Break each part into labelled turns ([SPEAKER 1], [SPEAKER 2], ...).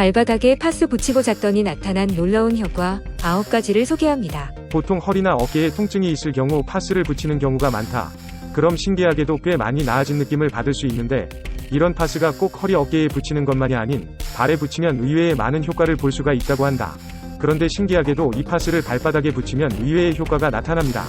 [SPEAKER 1] 발바닥에 파스 붙이고 잤더니 나타난 놀라운 효과 9가지를 소개합니다.
[SPEAKER 2] 보통 허리나 어깨에 통증이 있을 경우 파스를 붙이는 경우가 많다. 그럼 신기하게도 꽤 많이 나아진 느낌을 받을 수 있는데, 이런 파스가 꼭 허리 어깨에 붙이는 것만이 아닌 발에 붙이면 의외의 많은 효과를 볼 수가 있다고 한다. 그런데 신기하게도 이 파스를 발바닥에 붙이면 의외의 효과가 나타납니다.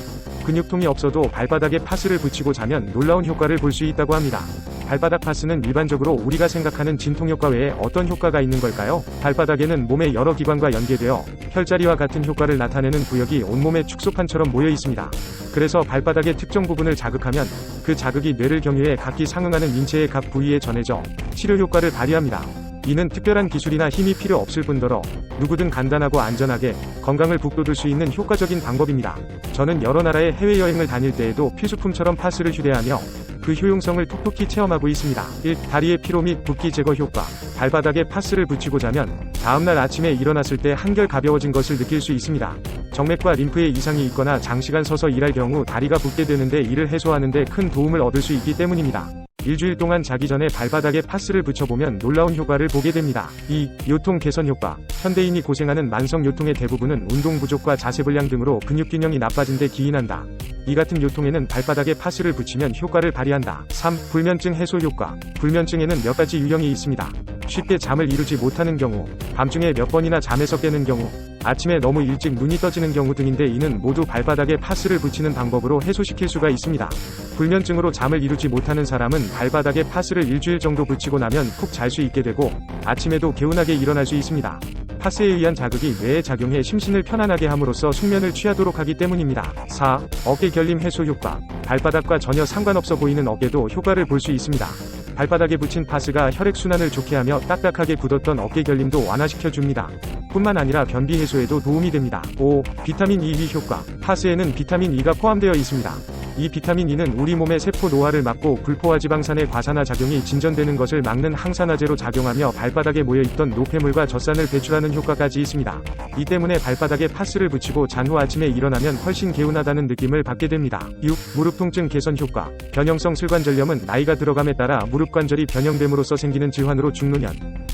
[SPEAKER 2] 근육통이 없어도 발바닥에 파스를 붙이고 자면 놀라운 효과를 볼 수 있다고 합니다. 발바닥 파스는 일반적으로 우리가 생각하는 진통 효과 외에 어떤 효과가 있는 걸까요? 발바닥에는 몸의 여러 기관과 연계되어 혈자리와 같은 효과를 나타내는 구역이 온몸의 축소판처럼 모여 있습니다. 그래서 발바닥의 특정 부분을 자극하면 그 자극이 뇌를 경유해 각기 상응하는 인체의 각 부위에 전해져 치료 효과를 발휘합니다. 이는 특별한 기술이나 힘이 필요 없을 뿐더러 누구든 간단하고 안전하게 건강을 북돋을 수 있는 효과적인 방법입니다. 저는 여러 나라의 해외여행을 다닐 때에도 필수품처럼 파스를 휴대하며 그 효용성을 톡톡히 체험하고 있습니다. 1. 다리의 피로 및 붓기 제거 효과. 발바닥에 파스를 붙이고 자면 다음날 아침에 일어났을 때 한결 가벼워진 것을 느낄 수 있습니다. 정맥과 림프에 이상이 있거나 장시간 서서 일할 경우 다리가 붓게 되는데 이를 해소하는 데 큰 도움을 얻을 수 있기 때문입니다. 일주일 동안 자기 전에 발바닥에 파스를 붙여보면 놀라운 효과를 보게 됩니다. 2. 요통 개선 효과. 현대인이 고생하는 만성 요통의 대부분은 운동 부족과 자세불량 등으로 근육균형이 나빠진 데 기인한다. 이 같은 요통에는 발바닥에 파스를 붙이면 효과를 발휘한다. 3. 불면증 해소 효과. 불면증에는 몇 가지 유형이 있습니다. 쉽게 잠을 이루지 못하는 경우, 밤중에 몇 번이나 잠에서 깨는 경우, 아침에 너무 일찍 눈이 떠지는 경우 등인데 이는 모두 발바닥에 파스를 붙이는 방법으로 해소시킬 수가 있습니다. 불면증으로 잠을 이루지 못하는 사람은 발바닥에 파스를 일주일 정도 붙이고 나면 푹 잘 수 있게 되고 아침에도 개운하게 일어날 수 있습니다. 파스에 의한 자극이 뇌에 작용해 심신을 편안하게 함으로써 숙면을 취하도록 하기 때문입니다. 4. 어깨 결림 해소 효과. 발바닥과 전혀 상관없어 보이는 어깨도 효과를 볼 수 있습니다. 발바닥에 붙인 파스가 혈액순환을 좋게 하며 딱딱하게 굳었던 어깨 결림도 완화시켜줍니다. 뿐만 아니라 변비 해소에도 도움이 됩니다. 5. 비타민 E 효과. 파스에는 비타민 E가 포함되어 있습니다. 이 비타민 E는 우리 몸의 세포 노화를 막고 불포화 지방산의 과산화 작용이 진전되는 것을 막는 항산화제로 작용하며 발바닥에 모여있던 노폐물과 젖산을 배출하는 효과까지 있습니다. 이 때문에 발바닥에 파스를 붙이고 잔 후 아침에 일어나면 훨씬 개운하다는 느낌을 받게 됩니다. 6. 무릎 통증 개선 효과. 변형성 슬관절염은 나이가 들어감에 따라 무릎 관절이 변형됨으로써 생기는 질환으로 중노년,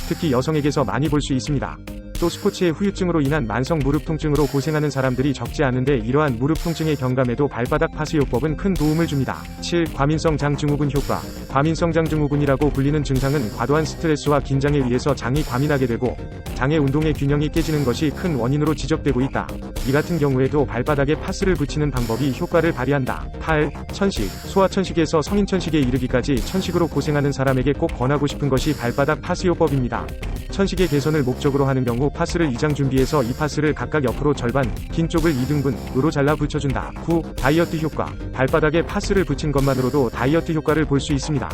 [SPEAKER 2] 특히 여성에게서 많이 볼 수 있습니다. 또 스포츠의 후유증으로 인한 만성 무릎 통증으로 고생하는 사람들이 적지 않은데 이러한 무릎 통증의 경감에도 발바닥 파스 요법은 큰 도움을 줍니다. 7. 과민성 장 증후군 효과. 과민성 장 증후군이라고 불리는 증상은 과도한 스트레스와 긴장에 의해서 장이 과민하게 되고 장의 운동의 균형이 깨지는 것이 큰 원인으로 지적되고 있다. 이 같은 경우에도 발바닥에 파스를 붙이는 방법이 효과를 발휘한다. 8. 천식. 소아천식에서 성인천식에 이르기까지 천식으로 고생하는 사람에게 꼭 권하고 싶은 것이 발바닥 파스 요법입니다. 천식의 개선을 목적으로 하는 경우 파스를 2장 준비해서 이 파스를 각각 옆으로 절반, 긴 쪽을 2등분,으로 잘라 붙여준다. 9. 다이어트 효과. 발바닥에 파스를 붙인 것만으로도 다이어트 효과를 볼 수 있습니다.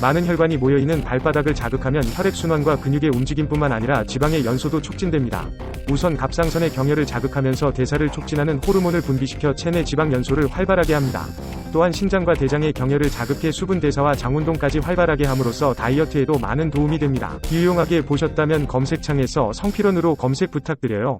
[SPEAKER 2] 많은 혈관이 모여있는 발바닥을 자극하면 혈액순환과 근육의 움직임뿐만 아니라 지방의 연소도 촉진됩니다. 우선 갑상선의 경혈을 자극하면서 대사를 촉진하는 호르몬을 분비시켜 체내 지방 연소를 활발하게 합니다. 또한 신장과 대장의 경혈을 자극해 수분 대사와 장운동까지 활발하게 함으로써 다이어트에도 많은 도움이 됩니다. 유용하게 보셨다면 검색창에서 성필원으로 검색 부탁드려요.